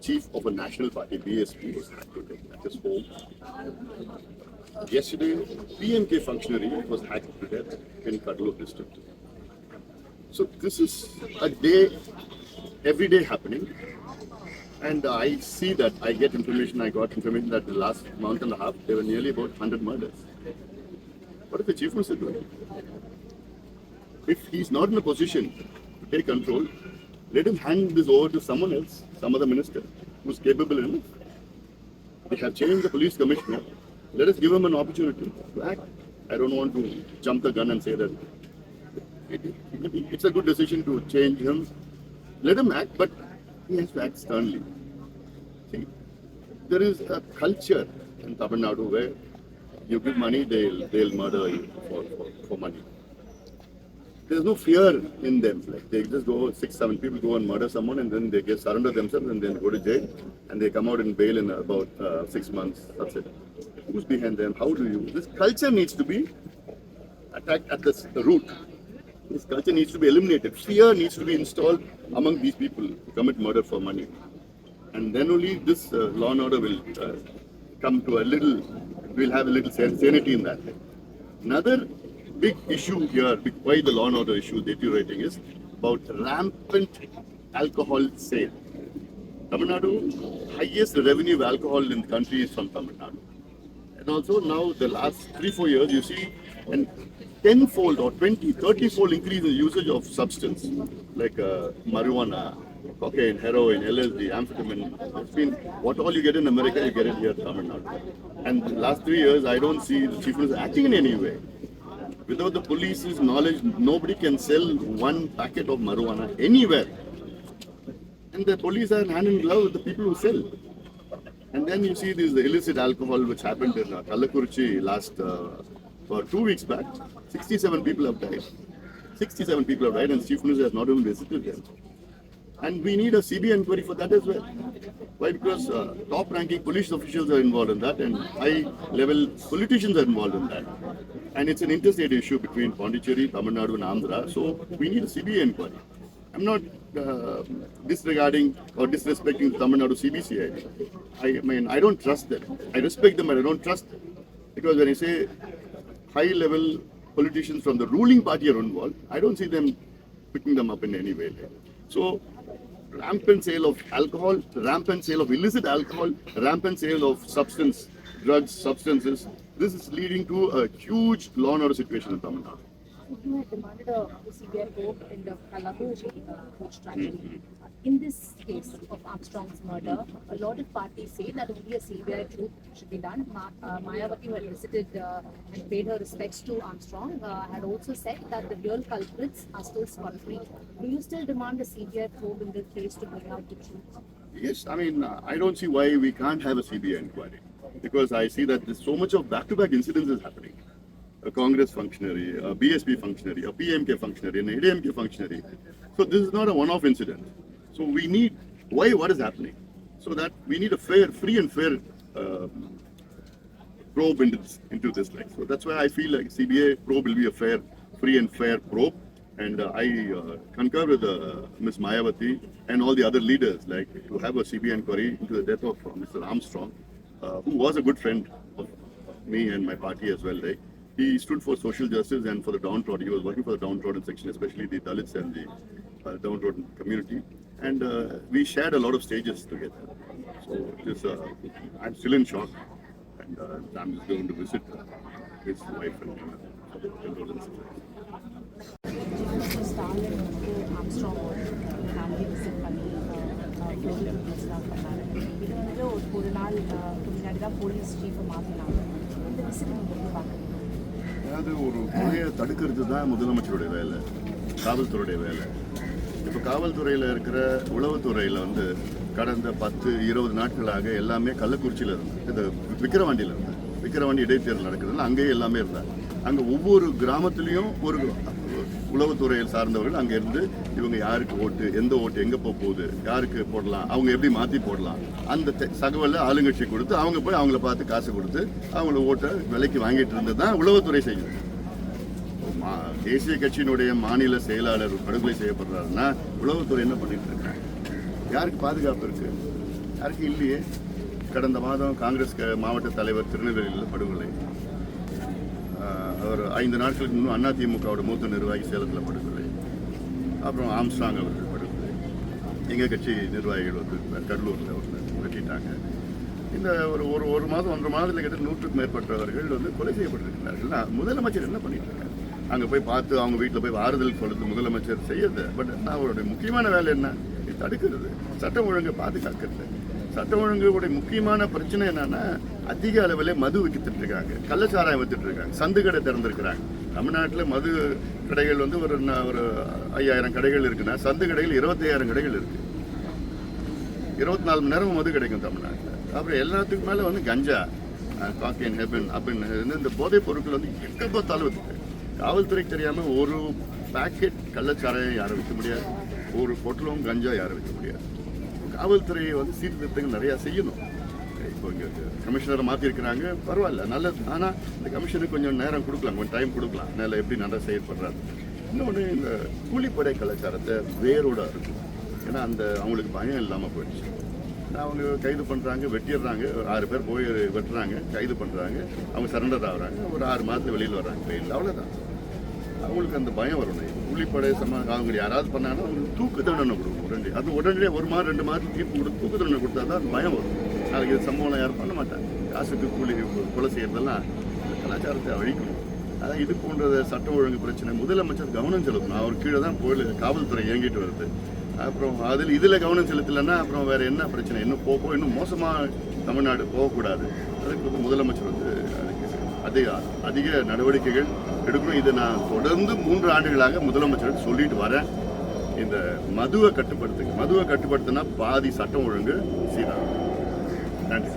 chief of a national party, BSP, was hacked today at his home. Yesterday, PMK functionary was hacked to death in Cuddalore district. So this is a day, every day happening. And I see that, I got information that the last month and a half, there were nearly about 100 murders. What is the chief minister doing? If he's not in a position to take control, let him hand this over to someone else, some other minister who's capable enough. They have changed the police commissioner. Let us give him an opportunity to act. I don't want to jump the gun and say that it's a good decision to change him. Let him act, but he has to act sternly. See, there is a culture in Tamil Nadu where you give money, they'll murder you for money. There's no fear in them. Like they just go, 6-7 people go and murder someone, and then they surrender themselves and then go to jail, and they come out in bail in about 6 months. That's it. Who's behind them? How do you? This culture needs to be attacked at the root. This culture needs to be eliminated. Fear needs to be installed among these people who commit murder for money. And then only this law and order will come to a little, we'll have a little sanity in that. Another big issue here, why the law and order issue is deteriorating, is about rampant alcohol sale. Tamil Nadu, highest revenue of alcohol in the country is from Tamil Nadu. And also now the last 3-4 years, you see an 10-fold or 20-30-fold increase in the usage of substance like marijuana, cocaine, heroin, LSD, amphetamine. It's been what all you get in America, you get it here in Tamil Nadu. And the last 3 years, I don't see the chief minister acting in any way. Without the police's knowledge, nobody can sell one packet of marijuana anywhere. And the police are hand in glove with the people who sell. And then you see this illicit alcohol which happened in Kallakurichi last, for 2 weeks back. 67 people have died. 67 people have died, and the chief minister has not even visited them. And we need a CBI inquiry for that as well. Why? Because top-ranking police officials are involved in that, and high-level politicians are involved in that. And it's an interstate issue between Pondicherry, Tamil Nadu, and Andhra. So we need a CBI inquiry. I'm not disregarding or disrespecting the Tamil Nadu CBCI. I mean, I don't trust them. I respect them, but I don't trust them. Because when I say high-level politicians from the ruling party are involved, I don't see them picking them up in any way. So, rampant sale of alcohol, rampant sale of illicit alcohol, rampant sale of drugs, substances. This is leading to a huge law and order situation in Tamil Nadu. You had demanded a CBI probe in the Kallakurichi coach tragedy. In this case of Armstrong's murder, a lot of parties say that only a CBI probe should be done. Mayawati, who had visited and paid her respects to Armstrong, had also said that the real culprits are still scot-free. Do you still demand a CBI probe in this case to bring out the truth? Yes, I mean, I don't see why we can't have a CBI inquiry. Because I see that there's so much of back-to-back incidents is happening. A Congress functionary, a BSP functionary, a PMK functionary, an ADMK functionary. So this is not a one-off incident. So we need, what is happening? So that we need a free and fair probe into this. So that's why I feel like CBI probe will be a free and fair probe. And I concur with Ms. Mayawati and all the other leaders, like to have a CBI inquiry into the death of Mr. Armstrong, who was a good friend of me and my party as well. Right? He stood for social justice and for the downtrodden. He was working for the downtrodden section, especially the Dalits and the downtrodden community. And we shared a lot of stages together. So I'm still in shock. And I'm just going to visit his wife and condolences. Stalin Armstrong family visit பண்ணி பேசலாம் பண்ணாங்க. இது வந்து ஒரு நாள் முன்னாடி தான் police சீஃபை மாற்றினாங்க. இந்த விசிட் நீங்கள் எப்படி பார்க்குறீங்க? அதாவது ஒரு கொலையை தடுக்கிறது தான் முதலமைச்சருடைய வேலை, காவல்துறையுடைய வேலை. இப்போ காவல்துறையில் இருக்கிற உளவுத்துறையில் வந்து கடந்த 10-20 நாட்களாக எல்லாமே கள்ளக்குறிச்சியில் இருந்தது. இது விக்கிரவாண்டியில் இருந்தது. விக்கிரவாண்டி இடைத்தேர்தல் நடக்கிறதுனால அங்கேயே எல்லாமே இருந்தாங்க. அங்கே ஒவ்வொரு கிராமத்துலேயும் ஒரு உளவுத்துறையில் சார்ந்தவர்கள் அங்கே இருந்து இவங்க யாருக்கு ஓட்டு, எந்த ஓட்டு எங்கே போகுது, யாருக்கு போடலாம், அவங்க எப்படி மாற்றி போடலாம், அந்த தகவலை ஆளுங்கட்சி கொடுத்து அவங்க போய் அவங்கள பார்த்து காசு கொடுத்து அவங்கள ஓட்டை விலைக்கு வாங்கிட்டு இருந்தது தான் உளவுத்துறை செய்யுது. தேசிய கட்சியினுடைய மாநில செயலாளர் படுகொலை செய்யப்படுறாருன்னா உளவுத்துறை என்ன பண்ணிட்டு இருக்காங்க? யாருக்கு பாதுகாப்பு இருக்கு? யாருக்கும் இல்லையே. கடந்த மாதம் காங்கிரஸ் மாவட்ட தலைவர் திருநெல்வேலியில் படுகொலை. அவர் 5 நாட்களுக்கு முன்னும் அதிமுகவோட மூத்த நிர்வாகி சேலத்தில் படுகொலை. அப்புறம் ஆம்ஸ்ட்ராங் அவர்கள் படுகொலை. எங்கள் கட்சி நிர்வாகிகள் வந்து கடலூரில் வெட்டிட்டாங்க. இந்த ஒரு மாதம் 1.5 மாதத்தில் கிட்ட 100க்கும் மேற்பட்டவர்கள் வந்து கொலை செய்யப்பட்டிருக்கிறார்கள். முதலமைச்சர் என்ன பண்ணிட்டு இருக்காரு? அங்கே போய் பார்த்து அவங்க வீட்டில் போய் ஆறுதல் கொடுத்து முதலமைச்சர் செய்யறது. பட் அவருடைய முக்கியமான வேலை என்ன? இது தடுக்கிறது, சட்டம் ஒழுங்கை பாதுகாக்கிறது. சட்டம் ஒழுங்குடைய முக்கியமான பிரச்சனை என்னன்னா, அதிக அளவில் மது வித்துட்டு இருக்காங்க, கள்ளச்சாராயம் வித்துட்டு இருக்காங்க, சந்து கடை திறந்துருக்கிறாங்க. தமிழ்நாட்டில் மது கடைகள் வந்து ஒரு 5000 கடைகள் இருக்குன்னா, சந்து கடைகள் 25,000 கடைகள் இருக்கு. 24 மணி நேரம் மது கிடைக்கும் தமிழ்நாட்டில். அப்புறம் எல்லாத்துக்கும் மேலே வந்து கஞ்சா, காக்கைன், ஹெபன் அப்படின்னு இந்த போதைப் பொருட்கள் வந்து எங்கே பார்த்தாலும் வித்துட்டு. காவல்துறைக்கு தெரியாமல் ஒரு பேக்கெட் கள்ளச்சாராயம் யாரும் விற்க முடியாது, ஒரு பொட்டலும் கஞ்சா யாரும் விற்க முடியாது. காவல்துறையை வந்து சீர்திருத்தங்கள் நிறையா செய்யணும். இப்போ இங்கே கமிஷனரை மாற்றிருக்கிறாங்க, பரவாயில்ல, நல்லது. ஆனால் இந்த கமிஷனுக்கு கொஞ்சம் நேரம் கொடுக்கலாம், கொஞ்சம் டைம் கொடுக்கலாம், நல்லா எப்படி நல்லா செயல்படுறாரு. இன்னொன்று, இந்த கூலிப்படை கலாச்சாரத்தை வேரோட இருக்கும். ஏன்னா அவங்களுக்கு பயம் இல்லாமல் போயிடுச்சு. அவங்க கைது பண்ணுறாங்க, வெட்டிடுறாங்க. 6 பேர் போய் வெட்டுறாங்க, கைது பண்ணுறாங்க, அவங்க சரண்டர் ஆகுறாங்க, ஒரு 6 மாதத்துல வெளியில் வர்றாங்க வெயில். அவ்வளோதான். அவங்களுக்கு அந்த பயம் வரணும். கூலிப்படை அவங்க யாராவது பண்ணாங்கன்னா அவங்களுக்கு தூக்கு தண்டனை கொடுக்கும். அது உடனே 1 மாதம் 2 மாதத்துக்கு தீர்ப்பு கொடுத்து தூக்கு தண்டனை கொடுத்தா தான் அந்த பயம் வரும். நாளைக்கு சம்பவம் யாரும் பண்ண மாட்டாங்க. காசுக்கு கூலி கொலை செய்யறதெல்லாம் இந்த கலாச்சாரத்தை அழிக்கணும். அதான் இது போன்ற சட்ட ஒழுங்கு பிரச்சனை முதலமைச்சர் கவனம் செலுத்தணும். அவர் கீழே தான் காவல்துறை இயங்கிட்டு வருது. அப்புறம் இதில் கவனம் செலுத்தலைன்னா அப்புறம் வேற என்ன பிரச்சனை? இன்னும் மோசமாக தமிழ்நாடு போகக்கூடாது. அதுக்கு வந்து முதலமைச்சர் வந்து அதிக நடவடிக்கைகள் எடுக்கணும். இதை நான் தொடர்ந்து 3 ஆண்டுகளாக முதலமைச்சருக்கு சொல்லிட்டு வரேன். இந்த மதுவை கட்டுப்படுத்துனா பாதி சட்டம் ஒழுங்கு சீராகும். நன்றி.